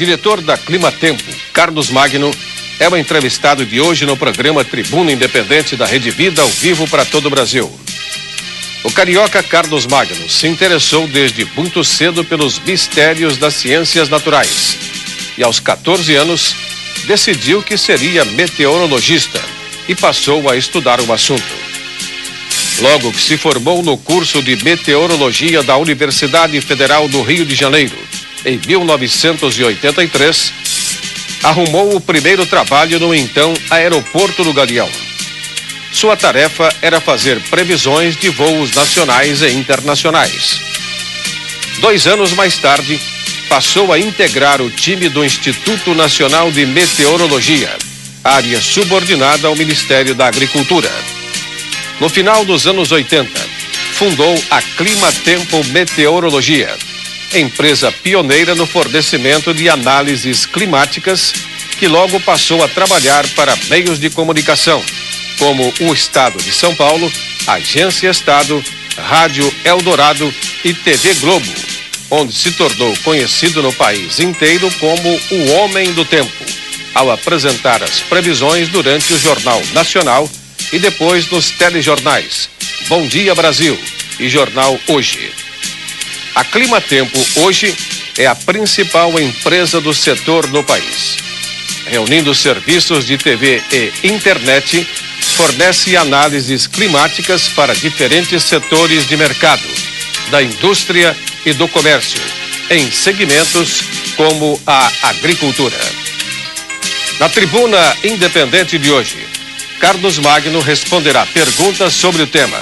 diretor da Climatempo, Carlos Magno, é o entrevistado de hoje no programa Tribuna Independente da Rede Vida, ao vivo para todo o Brasil. O carioca Carlos Magno se interessou desde muito cedo pelos mistérios das ciências naturais e, aos 14 anos, decidiu que seria meteorologista e passou a estudar o assunto. Logo que se formou no curso de meteorologia da Universidade Federal do Rio de Janeiro, em 1983, arrumou o primeiro trabalho no então Aeroporto do Galeão. Sua tarefa era fazer previsões de voos nacionais e internacionais. 2 anos mais tarde, passou a integrar o time do Instituto Nacional de Meteorologia, área subordinada ao Ministério da Agricultura. No final dos anos 80, fundou a Climatempo Meteorologia, empresa pioneira no fornecimento de análises climáticas, que logo passou a trabalhar para meios de comunicação, como o Estado de São Paulo, Agência Estado, Rádio Eldorado e TV Globo, onde se tornou conhecido no país inteiro como o Homem do Tempo, ao apresentar as previsões durante o Jornal Nacional e depois nos telejornais Bom Dia Brasil e Jornal Hoje. A Climatempo hoje é a principal empresa do setor no país. Reunindo serviços de TV e internet, fornece análises climáticas para diferentes setores de mercado, da indústria e do comércio, em segmentos como a agricultura. Na Tribuna Independente de hoje, Carlos Magno responderá perguntas sobre o tema: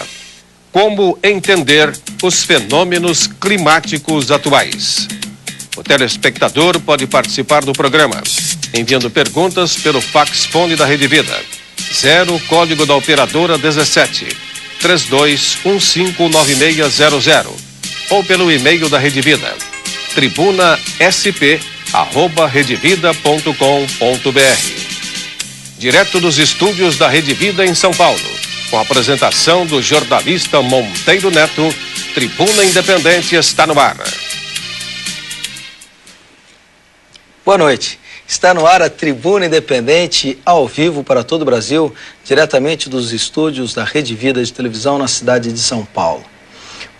como entender os fenômenos climáticos atuais? O telespectador pode participar do programa, enviando perguntas pelo fax-fone da Rede Vida, 0 código da operadora 17 32159600, ou pelo e-mail da Rede Vida, tribunasp@redevida.com.br. Direto dos estúdios da Rede Vida em São Paulo, com a apresentação do jornalista Monteiro Neto, Tribuna Independente está no ar. Boa noite. Está no ar a Tribuna Independente, ao vivo para todo o Brasil, diretamente dos estúdios da Rede Vida de televisão na cidade de São Paulo.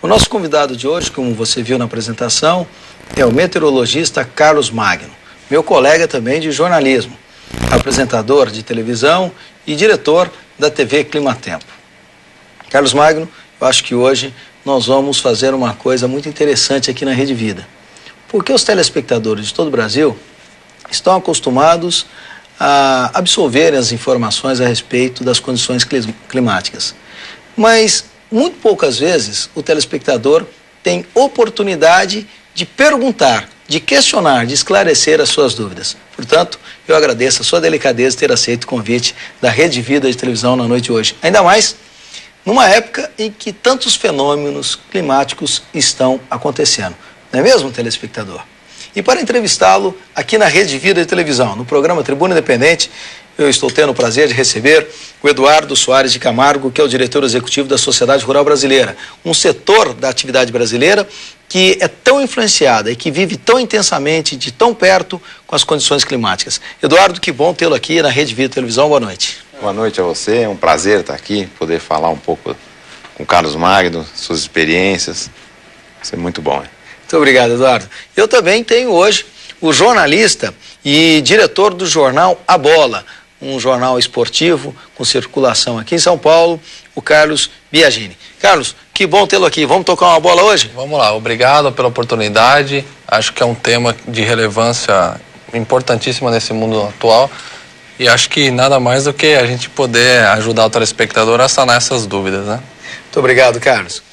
O nosso convidado de hoje, como você viu na apresentação, é o meteorologista Carlos Magno, meu colega também de jornalismo, apresentador de televisão e diretor da TV Climatempo. Carlos Magno, eu acho que hoje nós vamos fazer uma coisa muito interessante aqui na Rede Vida, porque os telespectadores de todo o Brasil estão acostumados a absorverem as informações a respeito das condições climáticas. Mas, muito poucas vezes, o telespectador tem oportunidade de perguntar, de questionar, de esclarecer as suas dúvidas. Portanto, eu agradeço a sua delicadeza de ter aceito o convite da Rede Vida de televisão na noite de hoje. Ainda mais numa época em que tantos fenômenos climáticos estão acontecendo. Não é mesmo, telespectador? E para entrevistá-lo aqui na Rede Vida de televisão, no programa Tribuna Independente, eu estou tendo o prazer de receber o Eduardo Soares de Camargo, que é o diretor executivo da Sociedade Rural Brasileira, um setor da atividade brasileira que é tão influenciada e que vive tão intensamente, de tão perto, com as condições climáticas. Eduardo, que bom tê-lo aqui na Rede Vida de televisão. Boa noite. Boa noite a você, é um prazer estar aqui, poder falar um pouco com o Carlos Magno, suas experiências. Isso é muito bom. Muito obrigado, Eduardo. Eu também tenho hoje o jornalista e diretor do jornal A Bola, um jornal esportivo com circulação aqui em São Paulo, o Carlos Biagini. Carlos, que bom tê-lo aqui. Vamos tocar uma bola hoje? Vamos lá, obrigado pela oportunidade. Acho que é um tema de relevância importantíssima nesse mundo atual. E acho que nada mais do que a gente poder ajudar o telespectador a sanar essas dúvidas, né? Muito obrigado, Carlos.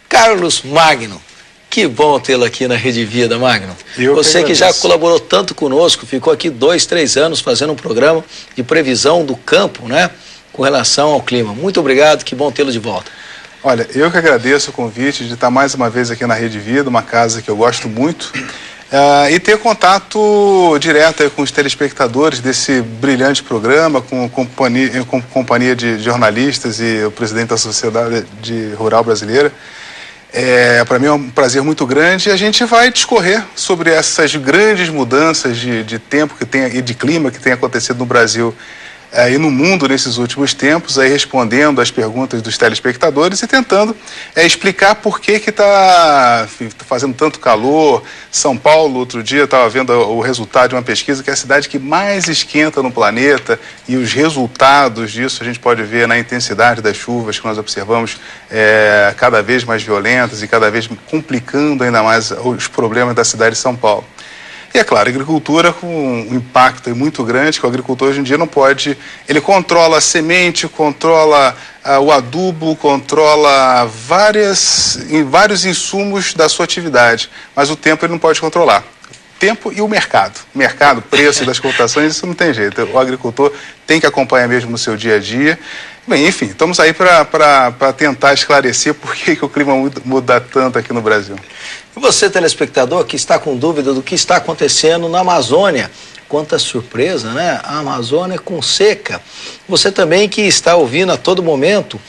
Carlos Magno, que bom tê-lo aqui na Rede Vida, Magno. Você que já colaborou tanto conosco, ficou aqui 2, 3 anos fazendo um programa de previsão do campo, né? Com relação ao clima. Muito obrigado, que bom tê-lo de volta. Olha, eu que agradeço o convite de estar mais uma vez aqui na Rede Vida, uma casa que eu gosto muito, e ter contato direto aí com os telespectadores desse brilhante programa, com companhia de jornalistas e o presidente da Sociedade Rural Brasileira. Para mim é um prazer muito grande e a gente vai discorrer sobre essas grandes mudanças de tempo e de clima que tem acontecido no Brasil e no mundo nesses últimos tempos, aí respondendo às perguntas dos telespectadores e tentando explicar por que está fazendo tanto calor. São Paulo, outro dia, estava vendo o resultado de uma pesquisa que é a cidade que mais esquenta no planeta, e os resultados disso a gente pode ver na intensidade das chuvas que nós observamos cada vez mais violentas e cada vez complicando ainda mais os problemas da cidade de São Paulo. E é claro, a agricultura com um impacto muito grande, que o agricultor hoje em dia não pode... Ele controla a semente, controla o adubo, controla vários insumos da sua atividade, mas o tempo ele não pode controlar. Tempo e o mercado. O mercado, preço das cotações, isso não tem jeito. O agricultor tem que acompanhar mesmo no seu dia a dia. Bem, enfim, estamos aí para tentar esclarecer por que o clima muda tanto aqui no Brasil. E você, telespectador, que está com dúvida do que está acontecendo na Amazônia, quanta surpresa, né? A Amazônia com seca. Você também que está ouvindo a todo momento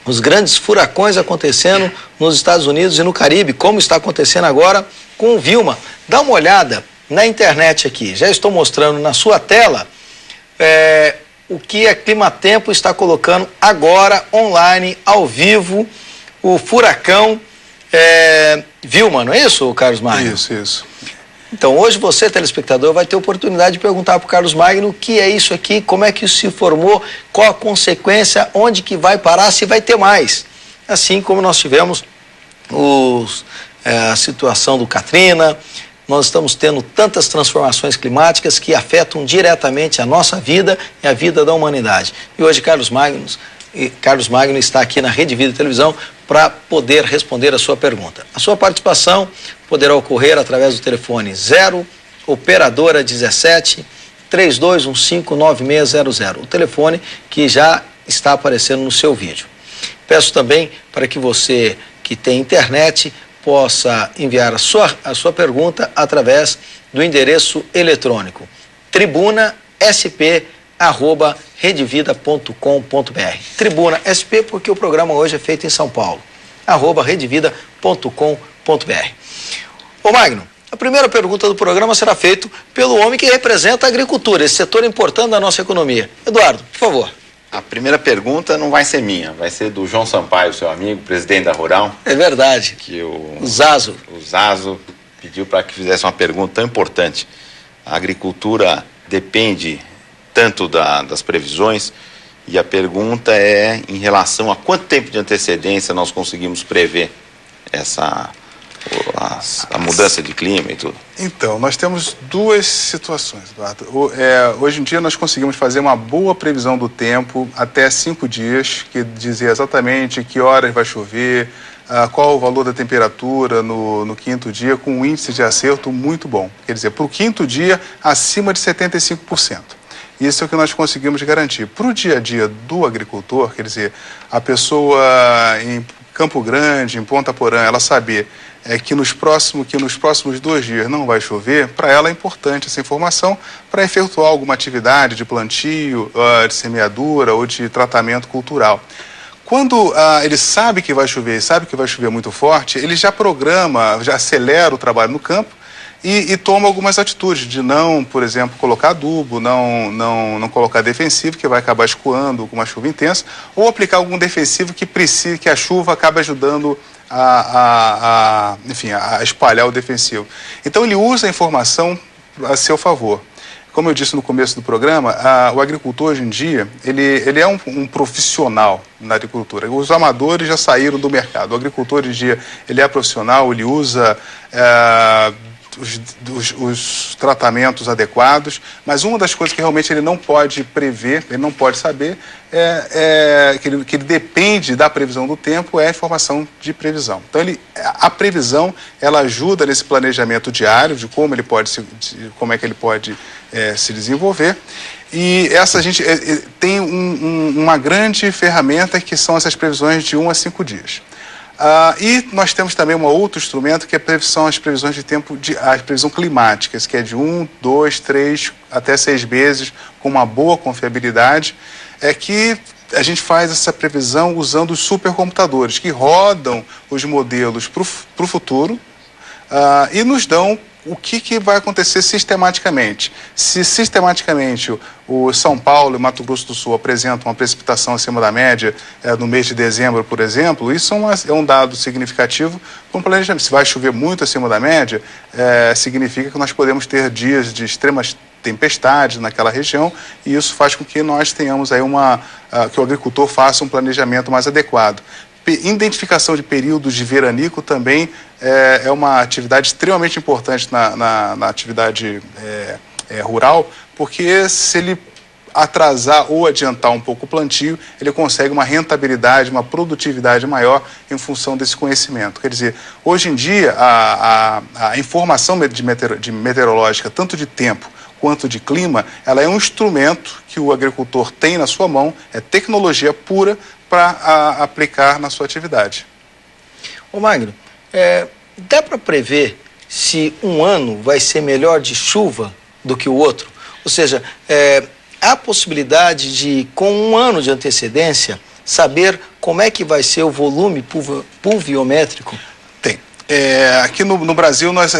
os grandes furacões acontecendo nos Estados Unidos e no Caribe, como está acontecendo agora com o Vilma. Dá uma olhada na internet aqui. Já estou mostrando na sua tela o que a Climatempo está colocando agora, online, ao vivo, o furacão Vilma, não é isso, Carlos Magno? Isso. Então, hoje você, telespectador, vai ter oportunidade de perguntar para o Carlos Magno o que é isso aqui, como é que isso se formou, qual a consequência, onde que vai parar, se vai ter mais. Assim como nós tivemos a situação do Katrina, nós estamos tendo tantas transformações climáticas que afetam diretamente a nossa vida e a vida da humanidade. E hoje Carlos Magno está aqui na Rede Vida Televisão para poder responder a sua pergunta. A sua participação poderá ocorrer através do telefone 0 operadora 17 32159600, o telefone que já está aparecendo no seu vídeo. Peço também para que você que tem internet possa enviar a sua pergunta através do endereço eletrônico tribunasp@redevida.com.br. Tribuna SP, porque o programa hoje é feito em São Paulo, @redevida.com.br. Ô Magno, a primeira pergunta do programa será feita pelo homem que representa a agricultura, esse setor importante da nossa economia. Eduardo, por favor. A primeira pergunta não vai ser minha, vai ser do João Sampaio, seu amigo, presidente da Rural. É verdade. Que o Zazo pediu para que fizesse uma pergunta tão importante. A agricultura depende tanto das previsões, e a pergunta é em relação a quanto tempo de antecedência nós conseguimos prever a mudança de clima e tudo. Então, nós temos duas situações, Eduardo. Hoje em dia nós conseguimos fazer uma boa previsão do tempo até 5 dias, que dizia exatamente que horas vai chover, qual o valor da temperatura no quinto dia, com um índice de acerto muito bom. Quer dizer, para o quinto dia, acima de 75%. Isso é o que nós conseguimos garantir. Para o dia a dia do agricultor, quer dizer, a pessoa em Campo Grande, em Ponta Porã, ela saber que nos próximos 2 dias não vai chover, para ela é importante essa informação para efetuar alguma atividade de plantio, de semeadura ou de tratamento cultural. Quando ele sabe que vai chover e sabe que vai chover muito forte, ele já programa, já acelera o trabalho no campo e toma algumas atitudes de não, por exemplo, colocar adubo, não colocar defensivo, que vai acabar escoando com uma chuva intensa, ou aplicar algum defensivo que a chuva acabe ajudando a espalhar o defensivo. Então ele usa a informação a seu favor. Como eu disse no começo do programa, o agricultor hoje em dia, ele é um profissional na agricultura. Os amadores já saíram do mercado. O agricultor hoje em dia, ele é profissional, ele usa os tratamentos adequados, mas uma das coisas que realmente ele não pode prever, ele não pode saber, que ele depende da previsão do tempo, é a informação de previsão. Então a previsão, ela ajuda nesse planejamento diário de como é que ele pode se desenvolver. E a gente tem uma grande ferramenta que são essas previsões de 1 a 5 dias. E nós temos também um outro instrumento que são as previsões de tempo, a previsão climáticas, que é de 1, 2, 3 até 6 meses, com uma boa confiabilidade, que a gente faz essa previsão usando os supercomputadores que rodam os modelos para o futuro e nos dão o que vai acontecer sistematicamente. Se sistematicamente o São Paulo e Mato Grosso do Sul apresentam uma precipitação acima da média no mês de dezembro, por exemplo, isso é um dado significativo para um planejamento. Se vai chover muito acima da média, significa que nós podemos ter dias de extremas tempestades naquela região, e isso faz com que nós tenhamos aí que o agricultor faça um planejamento mais adequado. Identificação de períodos de veranico também é uma atividade extremamente importante na atividade rural, porque se ele atrasar ou adiantar um pouco o plantio, ele consegue uma rentabilidade, uma produtividade maior em função desse conhecimento. Quer dizer, hoje em dia, a informação meteorológica, tanto de tempo quanto de clima, ela é um instrumento que o agricultor tem na sua mão, é tecnologia pura para aplicar na sua atividade. Ô Magno, dá para prever se um ano vai ser melhor de chuva do que o outro? Ou seja, há possibilidade de, com um ano de antecedência, saber como é que vai ser o volume pluviométrico? Tem. Aqui no Brasil, nós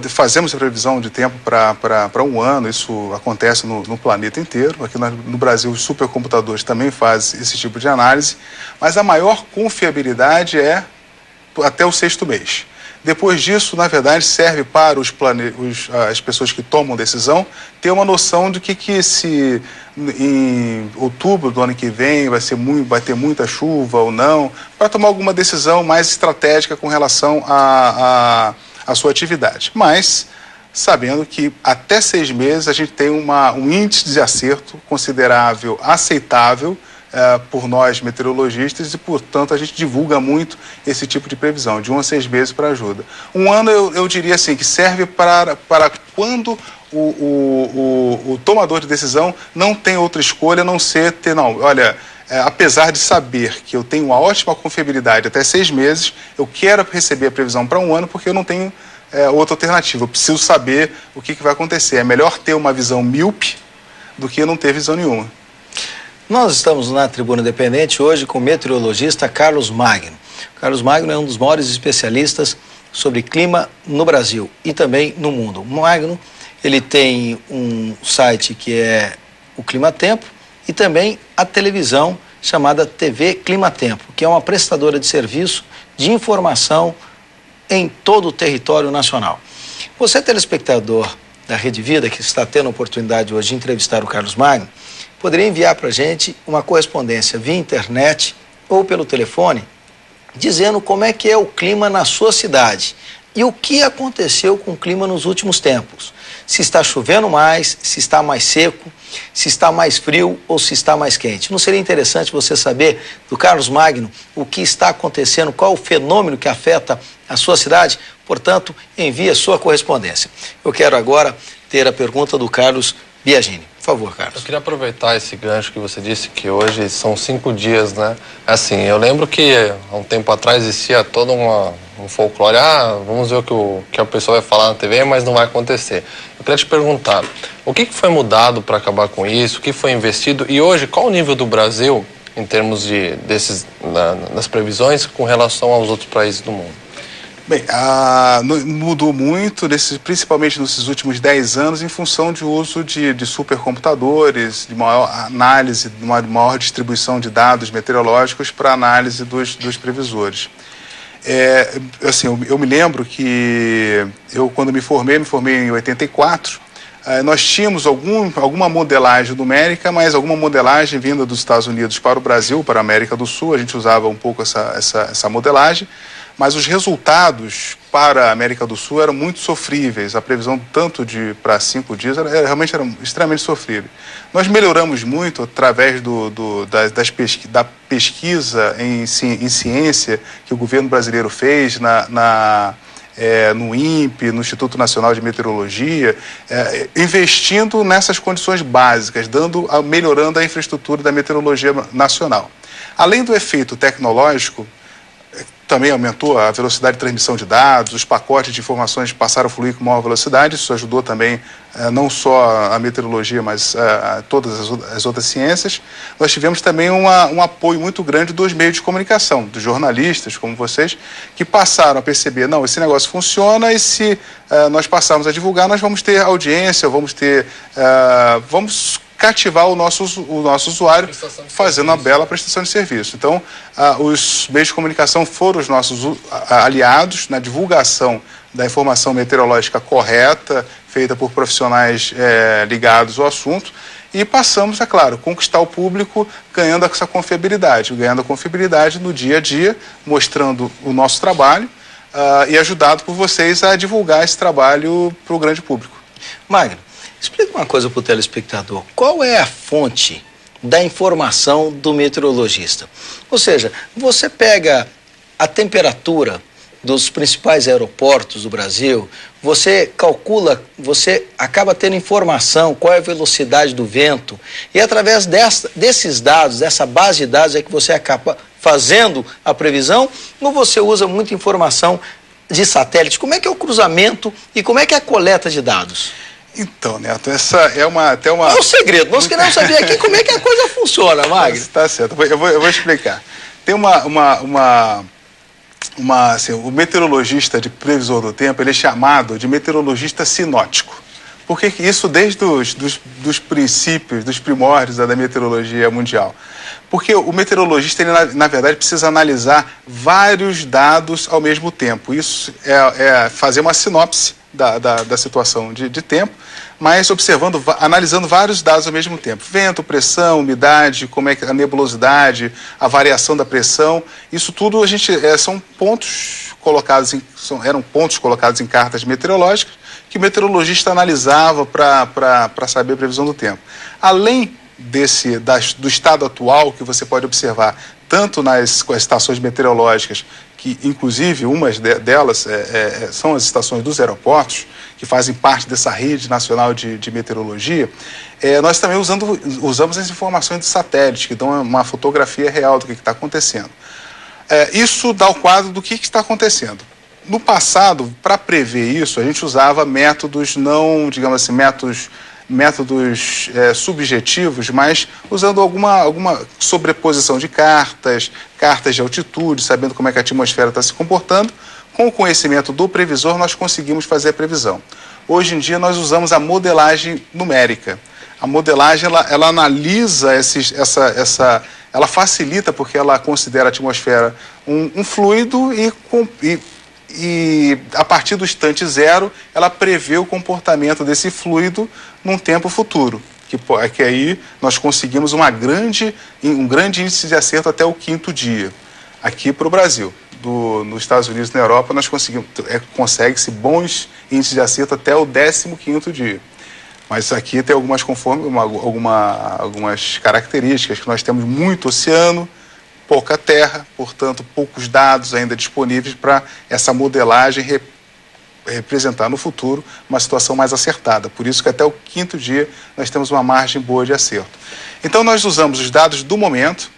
fazemos a previsão de tempo para um ano, isso acontece no planeta inteiro. Aqui no Brasil, os supercomputadores também fazem esse tipo de análise, mas a maior confiabilidade é até o 6º mês. Depois disso, na verdade, serve para as pessoas que tomam decisão ter uma noção de que se em outubro do ano que vem vai ter muita chuva ou não, para tomar alguma decisão mais estratégica com relação à sua atividade. Mas sabendo que até 6 meses a gente tem um índice de acerto considerável, aceitável, por nós meteorologistas, e portanto a gente divulga muito esse tipo de previsão, de 1 a 6 meses para ajuda. Um ano eu diria assim, que serve para quando o tomador de decisão não tem outra escolha a não ser apesar de saber que eu tenho uma ótima confiabilidade até 6 meses, eu quero receber a previsão para um ano porque eu não tenho outra alternativa, eu preciso saber o que vai acontecer. É melhor ter uma visão míope do que não ter visão nenhuma. Nós estamos na Tribuna Independente hoje com o meteorologista Carlos Magno. Carlos Magno é um dos maiores especialistas sobre clima no Brasil e também no mundo. O Magno, ele tem um site que é o Climatempo e também a televisão chamada TV Climatempo, que é uma prestadora de serviço de informação em todo o território nacional. Você, telespectador da Rede Vida, que está tendo a oportunidade hoje de entrevistar o Carlos Magno, poderia enviar para a gente uma correspondência via internet ou pelo telefone, dizendo como é que é o clima na sua cidade e o que aconteceu com o clima nos últimos tempos. Se está chovendo mais, se está mais seco, se está mais frio ou se está mais quente. Não seria interessante você saber do Carlos Magno o que está acontecendo, qual o fenômeno que afeta a sua cidade? Portanto, envie a sua correspondência. Eu quero agora ter a pergunta do Carlos Biagini. Por favor, Carlos. Eu queria aproveitar esse gancho que você disse, que hoje são 5 dias, né? Assim, eu lembro que há um tempo atrás existia todo um folclore, vamos ver o que a pessoa vai falar na TV, mas não vai acontecer. Eu queria te perguntar, o que foi mudado para acabar com isso? O que foi investido? E hoje, qual o nível do Brasil, em termos das previsões, com relação aos outros países do mundo? Bem, mudou muito, principalmente nesses últimos 10 anos, em função de uso de supercomputadores, de maior análise, de uma maior distribuição de dados meteorológicos para análise dos previsores. Eu me lembro que quando me formei em 84, nós tínhamos alguma modelagem numérica, mas alguma modelagem vinda dos Estados Unidos para o Brasil, para a América do Sul, a gente usava um pouco essa modelagem, mas os resultados para a América do Sul eram muito sofríveis. A previsão tanto para 5 dias realmente era extremamente sofrível. Nós melhoramos muito através da pesquisa em ciência que o governo brasileiro fez no INPE, no Instituto Nacional de Meteorologia, investindo nessas condições básicas, melhorando a infraestrutura da meteorologia nacional. Além do efeito tecnológico, também aumentou a velocidade de transmissão de dados, os pacotes de informações passaram a fluir com maior velocidade, isso ajudou também não só a meteorologia, mas todas as outras ciências. Nós tivemos também um apoio muito grande dos meios de comunicação, dos jornalistas como vocês, que passaram a perceber, não, esse negócio funciona e se nós passarmos a divulgar, nós vamos ter audiência, vamos cativar o nosso usuário fazendo uma bela prestação de serviço. Então, os meios de comunicação foram os nossos aliados na divulgação da informação meteorológica correta, feita por profissionais ligados ao assunto, e passamos, é claro, conquistar o público ganhando essa confiabilidade no dia a dia, mostrando o nosso trabalho e ajudado por vocês a divulgar esse trabalho para o grande público. Magno, explica uma coisa para o telespectador. Qual é a fonte da informação do meteorologista? Ou seja, você pega a temperatura dos principais aeroportos do Brasil, você calcula, você acaba tendo informação, qual é a velocidade do vento, e através desses dados, dessa base de dados é que você acaba fazendo a previsão, ou você usa muita informação de satélite? Como é que é o cruzamento e como é que é a coleta de dados? Então, Neto, essa é até uma... É um segredo, nós queremos saber aqui como é que a coisa funciona, Magno. Tá certo, eu vou explicar. Tem assim, o meteorologista de previsor do tempo, ele é chamado de meteorologista sinótico. Por que isso desde dos princípios, dos primórdios da meteorologia mundial? Porque o meteorologista, ele, na verdade, precisa analisar vários dados ao mesmo tempo. Isso é fazer uma sinopse da situação de tempo, mas analisando vários dados ao mesmo tempo. Vento, pressão, umidade, como é que a nebulosidade, a variação da pressão, isso tudo são pontos eram pontos colocados em cartas meteorológicas que o meteorologista analisava para saber a previsão do tempo. Além do estado atual, que você pode observar tanto nas estações meteorológicas, que inclusive umas delas são as estações dos aeroportos, que fazem parte dessa rede nacional de meteorologia, nós também usamos as informações de satélite, que dão uma fotografia real do que está acontecendo. Isso dá o quadro do que está acontecendo. No passado, para prever isso, a gente usava métodos não, digamos assim, métodos subjetivos, mas usando alguma sobreposição de cartas de altitude, sabendo como é que a atmosfera está se comportando. Com o conhecimento do previsor, nós conseguimos fazer a previsão. Hoje em dia, nós usamos a modelagem numérica. A modelagem, ela analisa ela facilita, porque ela considera a atmosfera um fluido e a partir do instante zero, ela prevê o comportamento desse fluido num tempo futuro, que aí nós conseguimos um grande índice de acerto até o 5º dia, aqui para o Brasil. Nos Estados Unidos e na Europa, nós consegue-se bons índices de acerto até o 15º dia. Mas aqui tem algumas características, que nós temos muito oceano, pouca terra, portanto, poucos dados ainda disponíveis para essa modelagem representar no futuro uma situação mais acertada. Por isso que até o 5º dia nós temos uma margem boa de acerto. Então, nós usamos os dados do momento,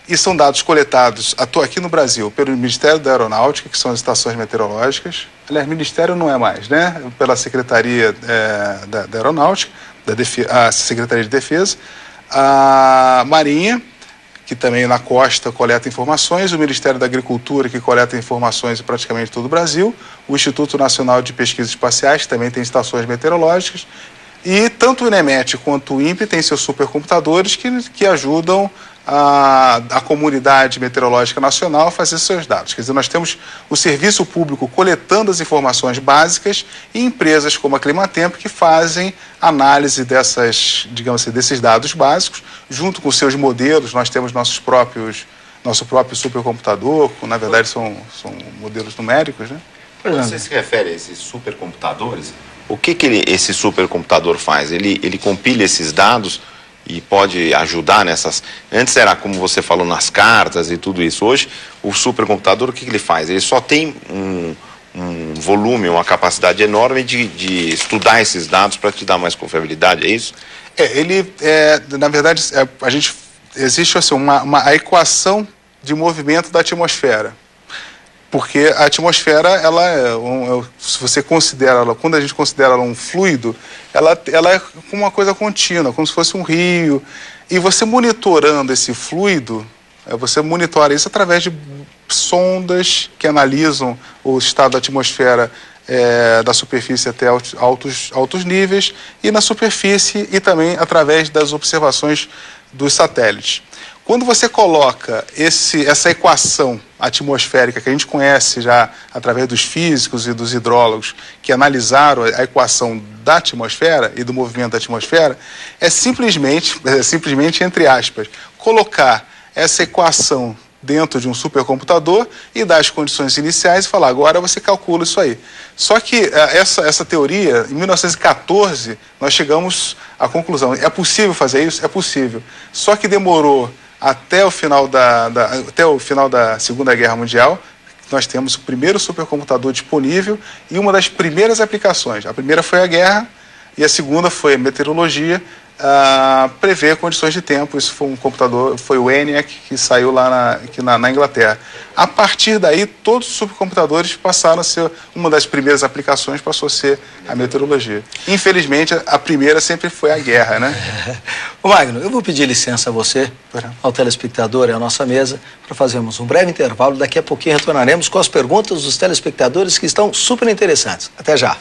e são dados coletados aqui no Brasil pelo Ministério da Aeronáutica, que são as estações meteorológicas. Aliás, Ministério não é mais, né? Pela Secretaria da Aeronáutica, a Secretaria de Defesa, a Marinha, que também na costa coleta informações, o Ministério da Agricultura, que coleta informações em praticamente todo o Brasil, o Instituto Nacional de Pesquisas Espaciais, que também tem estações meteorológicas, e tanto o INEMET quanto o INPE têm seus supercomputadores que ajudam a comunidade meteorológica nacional a fazer seus dados. Quer dizer, nós temos o serviço público coletando as informações básicas e empresas como a Climatempo que fazem análise desses dados básicos, junto com seus modelos. Nós temos nosso próprio supercomputador, na verdade são modelos numéricos, né? Quando você se refere a esses supercomputadores, o que esse supercomputador faz? Ele compila esses dados e pode ajudar nessas... Antes era, como você falou, nas cartas e tudo isso. Hoje, o supercomputador, o que ele faz? Ele só tem um volume, uma capacidade enorme de estudar esses dados para te dar mais confiabilidade, é isso? Na verdade, existe assim, a equação de movimento da atmosfera. Porque a atmosfera, se você considera ela, quando a gente considera ela um fluido, ela é como uma coisa contínua, como se fosse um rio. E você monitorando esse fluido, você monitora isso através de sondas que analisam o estado da atmosfera da superfície até altos níveis, e na superfície, e também através das observações dos satélites. Quando você coloca essa equação atmosférica que a gente conhece já através dos físicos e dos hidrólogos que analisaram a equação da atmosfera e do movimento da atmosfera, é simplesmente entre aspas, colocar essa equação dentro de um supercomputador e dar as condições iniciais e falar, agora você calcula isso aí. Só que essa teoria, em 1914, nós chegamos à conclusão, é possível fazer isso? É possível. Só que demorou até o final da Segunda Guerra Mundial. Nós temos o primeiro supercomputador disponível e uma das primeiras aplicações. A primeira foi a guerra e a segunda foi a meteorologia, prever condições de tempo. Isso foi um computador, foi o ENIAC, que saiu lá na Inglaterra. A partir daí, todos os supercomputadores passaram a ser, uma das primeiras aplicações passou a ser a meteorologia. Infelizmente, a primeira sempre foi a guerra, né? Ô Magno, eu vou pedir licença a você, ao telespectador e à nossa mesa, para fazermos um breve intervalo. Daqui a pouquinho retornaremos com as perguntas dos telespectadores, que estão super interessantes. Até já.